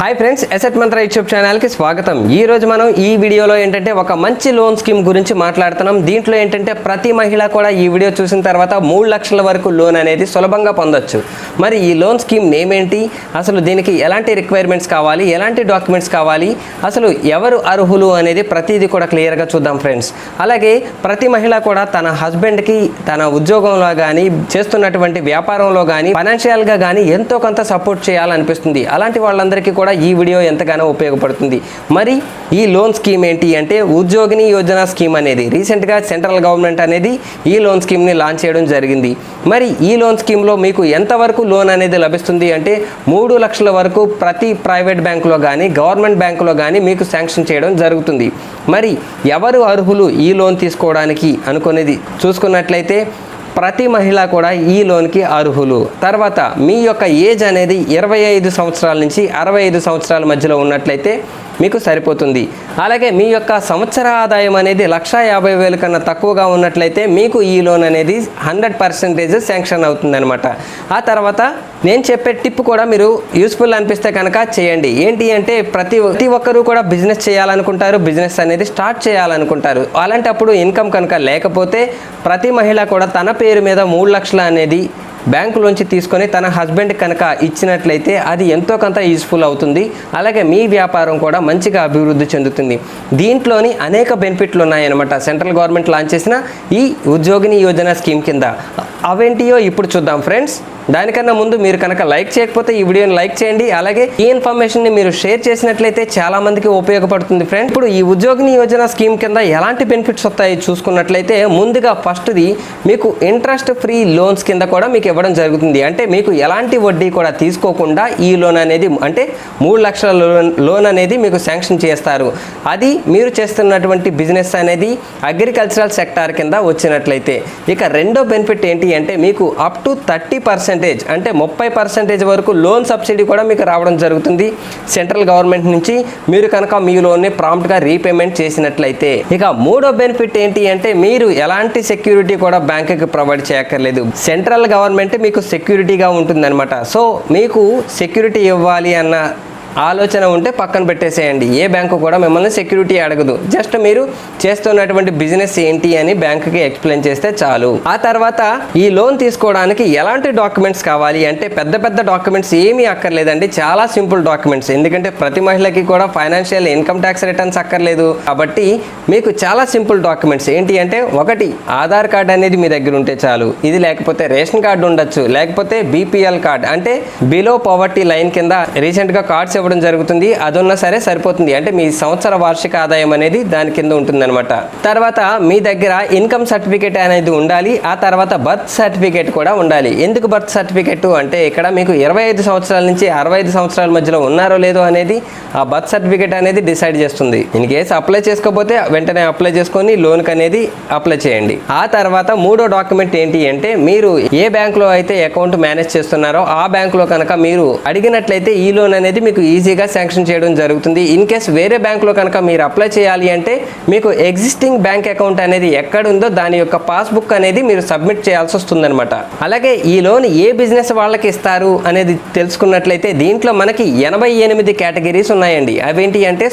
Hi friends, asset మంత్ర YouTube ఛానల్కి స్వాగతం. ఈ రోజు మనం ఈ వీడియోలో ఏంటంటే ఒక మంచి లోన్ స్కీమ్ గురించి మాట్లాడుతున్నాం. దీంట్లో ఏంటంటే ప్రతి మహిళ కూడా ఈ వీడియో చూసిన తర్వాత 3 లక్షల వరకు లోన్ అనేది సులభంగా పొందొచ్చు. మరి ఈ లోన్ స్కీమ్ నేమ్ ఏంటి, అసలు దీనికి ఎలాంటి రిక్వైర్మెంట్స్ కావాలి, ఎలాంటి డాక్యుమెంట్స్ కావాలి, అసలు ఎవరు అర్హులు అనేది ప్రతిదీ కూడా క్లియర్గా చూద్దాం ఫ్రెండ్స్. అలాగే ప్రతి మహిళ కూడా తన హస్బెండ్కి తన ఉద్యోగంలో కానీ చేస్తున్నటువంటి వ్యాపారంలో కానీ ఫైనాన్షియల్గా కానీ ఎంతో కొంత సపోర్ట్ చేయాలనిపిస్తుంది. అలాంటి వాళ్ళందరికీ కూడా ఈ వీడియో ఎంతగానో ఉపయోగపడుతుంది. మరి ఈ లోన్ స్కీమ్ ఏంటి అంటే ఉద్యోగిని యోజన స్కీమ్ అనేది రీసెంట్గా సెంట్రల్ గవర్నమెంట్ అనేది ఈ లోన్ స్కీమ్ని లాంచ్ చేయడం జరిగింది. మరి ఈ లోన్ స్కీమ్లో మీకు ఎంతవరకు లోన్ అనేది లభిస్తుంది అంటే 3 లక్షల వరకు ప్రతి ప్రైవేట్ బ్యాంకులో కానీ గవర్నమెంట్ బ్యాంకులో కానీ మీకు శాంక్షన్ చేయడం జరుగుతుంది. మరి ఎవరు అర్హులు ఈ లోన్ తీసుకోవడానికి అనుకునేది చూసుకున్నట్లయితే ప్రతి మహిళ కూడా ఈ లోన్కి అర్హులు. తర్వాత మీ యొక్క ఏజ్ అనేది 25 సంవత్సరాల నుంచి 65 సంవత్సరాల మధ్యలో ఉన్నట్లయితే మీకు సరిపోతుంది. అలాగే మీ యొక్క సంవత్సర ఆదాయం అనేది 1,50,000 కన్నా తక్కువగా ఉన్నట్లయితే మీకు ఈ లోన్ అనేది 100% శాంక్షన్ అవుతుందన్నమాట. ఆ తర్వాత నేను చెప్పే టిప్ కూడా మీరు యూస్ఫుల్ అనిపిస్తే కనుక చేయండి. ఏంటి అంటే ప్రతి ఒక్కరూ కూడా బిజినెస్ చేయాలనుకుంటారు, బిజినెస్ అనేది స్టార్ట్ చేయాలనుకుంటారు. అలాంటప్పుడు ఇన్కమ్ కనుక లేకపోతే ప్రతి మహిళ కూడా తన పేరు మీద 3 లక్షలు అనేది బ్యాంకులోంచి తీసుకొని తన హస్బెండ్ కనుక ఇచ్చినట్లయితే అది ఎంతో కొంత యూస్ఫుల్ అవుతుంది. అలాగే మీ వ్యాపారం కూడా మంచిగా అభివృద్ధి చెందుతుంది. దీంట్లోని అనేక బెనిఫిట్లు ఉన్నాయన్నమాట. సెంట్రల్ గవర్నమెంట్ లాంచ్ చేసిన ఈ ఉద్యోగిని యోజన స్కీమ్ కింద అవేంటియో ఇప్పుడు చూద్దాం ఫ్రెండ్స్. దానికన్నా ముందు మీరు కనుక లైక్ చేయకపోతే ఈ వీడియోని లైక్ చేయండి. అలాగే ఈ ఇన్ఫర్మేషన్ని మీరు షేర్ చేసినట్లయితే చాలా మందికి ఉపయోగపడుతుంది ఫ్రెండ్స్. ఇప్పుడు ఈ ఉద్యోగిని యోజన స్కీమ్ కింద ఎలాంటి బెనిఫిట్స్ వస్తాయి చూసుకున్నట్లయితే ముందుగా ఫస్ట్ది మీకు ఇంట్రెస్ట్ ఫ్రీ లోన్స్ కింద కూడా మీకు ఇవ్వడం జరుగుతుంది. అంటే మీకు ఎలాంటి వడ్డీ కూడా తీసుకోకుండా ఈ లోన్ అనేది అంటే 3 లక్షల లోన్ అనేది మీకు శాంక్షన్ చేస్తారు. అది మీరు చేస్తున్నటువంటి బిజినెస్ అనేది అగ్రికల్చరల్ సెక్టార్ కింద వచ్చినట్లయితే. ఇక రెండో బెనిఫిట్ ఏంటి అంటే మీకు అప్ టు 30% అంటే 30% వరకు లోన్ సబ్సిడీ కూడా మీకు రావడం జరుగుతుంది సెంట్రల్ గవర్నమెంట్ నుంచి, మీరు కనుక మీ లోన్ని ప్రాంప్ట్గా రీపేమెంట్ చేసినట్లయితే. ఇక మూడో బెనిఫిట్ ఏంటి అంటే మీరు ఎలాంటి సెక్యూరిటీ కూడా బ్యాంకుకి ప్రొవైడ్ చేయక్కర్లేదు. సెంట్రల్ గవర్నమెంట్ మీకు సెక్యూరిటీగా ఉంటుందన్నమాట. సో మీకు సెక్యూరిటీ ఇవ్వాలి అన్న ఆలోచన ఉంటే పక్కన పెట్టేసేయండి. ఏ బ్యాంకు కూడా మిమ్మల్ని సెక్యూరిటీ అడగదు. జస్ట్ మీరు చేస్తున్నటువంటి బిజినెస్ ఏంటి అని బ్యాంకుకి ఎక్స్ప్లెయిన్ చేస్తే చాలు. ఆ తర్వాత ఈ లోన్ తీసుకోవడానికి ఎలాంటి డాక్యుమెంట్స్ కావాలి అంటే పెద్ద డాక్యుమెంట్స్ ఏమీ అక్కర్లేదండి. చాలా సింపుల్ డాక్యుమెంట్స్. ఎందుకంటే ప్రతి మహిళకి కూడా ఫైనాన్షియల్ ఇన్కమ్ ట్యాక్స్ రిటర్న్స్ అక్కర్లేదు కాబట్టి మీకు చాలా సింపుల్ డాక్యుమెంట్స్ ఏంటి అంటే ఒకటి ఆధార్ కార్డ్ అనేది మీ దగ్గర ఉంటే చాలు. ఇది లేకపోతే రేషన్ కార్డు ఉండొచ్చు, లేకపోతే బీపీఎల్ కార్డ్ అంటే బిలో పవర్టీ లైన్ కింద రీసెంట్గా కార్డ్స్ ఇవ్వడం జరుగుతుంది. అది ఉన్నా సరే సరిపోతుంది. అంటే మీ సంవత్సర వార్షిక ఆదాయం అనేది దాని కింద ఉంటుందన్నమాట. తర్వాత మీ దగ్గర ఇన్కమ్ సర్టిఫికేట్ అనేది ఉండాలి. ఆ తర్వాత బర్త్ సర్టిఫికేట్ కూడా ఉండాలి. ఎందుకు బర్త్ సర్టిఫికేట్ అంటే ఇక్కడ మీకు 25 సంవత్సరాల నుంచి 65 సంవత్సరాల మధ్యలో ఉన్నారో లేదో అనేది ఆ బర్త్ సర్టిఫికేట్ అనేది డిసైడ్ చేస్తుంది. ఇన్ కేసు అప్లై చేసుకోకపోతే వెంటనే అప్లై చేసుకొని లోన్కి అనేది అప్లై చేయండి. ఆ తర్వాత మూడో డాక్యుమెంట్ ఏంటి అంటే మీరు ఏ బ్యాంకులో అయితే అకౌంట్ మేనేజ్ చేస్తున్నారో ఆ బ్యాంకులో కనుక మీరు అడిగినట్లయితే ఈ లోన్ అనేది మీకు ఈజీగా శాంక్షన్ చేయడం జరుగుతుంది. ఇన్ కేస్ వేరే బ్యాంకులో కనుక మీరు అప్లై చేయాలి అంటే మీకు ఎగ్జిస్టింగ్ బ్యాంక్ అకౌంట్ అనేది ఎక్కడ ఉందో దాని యొక్క పాస్బుక్ అనేది మీరు సబ్మిట్ చేయాల్సి వస్తుందన్నమాట. అలాగే ఈ లోన్ ఏ బిజినెస్ వాళ్ళకి ఇస్తారు అనేది తెలుసుకున్నట్లయితే దీంట్లో మనకి 88 కేటగిరీస్ ఉన్నాయండి. అవేంటి అంటే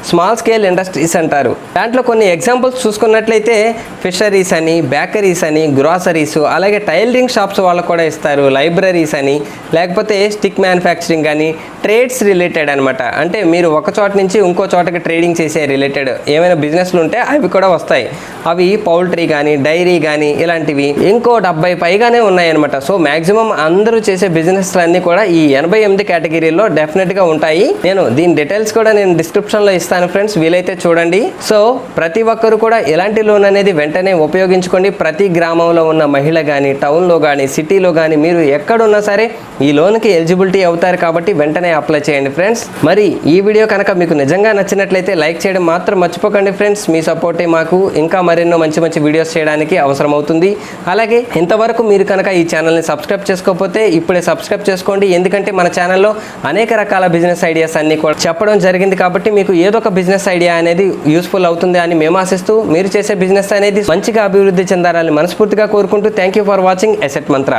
స్మాల్ స్కేల్ ఇండస్ట్రీస్ అంటారు. దాంట్లో కొన్ని ఎగ్జాంపుల్స్ చూసుకున్నట్లయితే ఫిషరీస్ అని, బేకరీస్ అని, గ్రాసరీస్, అలాగే టైలరింగ్ షాప్స్ వాళ్ళకు కూడా ఇస్తారు, లైబ్రరీస్ అని, లేకపోతే స్టిక్ మ్యానుఫ్యాక్చరింగ్ అని, ట్రేడ్స్ రిలేటెడ్ అనమాట. అంటే మీరు ఒక చోట నుంచి ఇంకో చోటకి ట్రేడింగ్ చేసే రిలేటెడ్ ఏమైనా బిజినెస్లు ఉంటే అవి కూడా వస్తాయి. అవి పౌల్ట్రీ కానీ, డైరీ కానీ ఇలాంటివి ఇంకో 70 పైగానే ఉన్నాయన్నమాట. సో మ్యాక్సిమం అందరూ చేసే బిజినెస్లు అన్నీ కూడా ఈ 88 కేటగిరీలో డెఫినెట్గా ఉంటాయి. నేను దీని డీటెయిల్స్ కూడా నేను డిస్క్రిప్షన్లో ఇస్తాను ఫ్రెండ్స్, వీలైతే చూడండి. సో ప్రతి ఒక్కరు కూడా ఎలాంటి లోన్ అనేది వెంటనే ఉపయోగించుకోండి. ప్రతి గ్రామంలో ఉన్న మహిళ కానీ, టౌన్లో కానీ, సిటీలో కానీ మీరు ఎక్కడున్నా సరే ఈ లోన్కి ఎలిజిబిలిటీ అవుతారు కాబట్టి వెంటనే అప్లై చేయండి ఫ్రెండ్స్. మరి ఈ వీడియో కనుక మీకు నిజంగా నచ్చినట్లయితే లైక్ చేయడం మాత్రం మర్చిపోకండి ఫ్రెండ్స్. మీ సపోర్టే మాకు ఇంకా మరెన్నో మంచి వీడియోస్ చేయడానికి అవసరం అవుతుంది. అలాగే ఇంతవరకు మీరు కనుక ఈ ఛానల్ని సబ్స్క్రైబ్ చేసుకోకపోతే ఇప్పుడే సబ్స్క్రైబ్ చేసుకోండి. ఎందుకంటే మన ఛానల్లో అనేక రకాల బిజినెస్ ఐడియాస్ అన్ని కూడా చెప్పడం జరిగింది కాబట్టి మీకు ఏదో ఒక బిజినెస్ ఐడియా అనేది యూస్ఫుల్ అవుతుంది అని మేము ఆశిస్తూ మీరు చేసే బిజినెస్ అనేది మంచిగా అభివృద్ధి చెందాలని మనస్ఫూర్తిగా కోరుకుంటూ thank you for watching asset Mantra.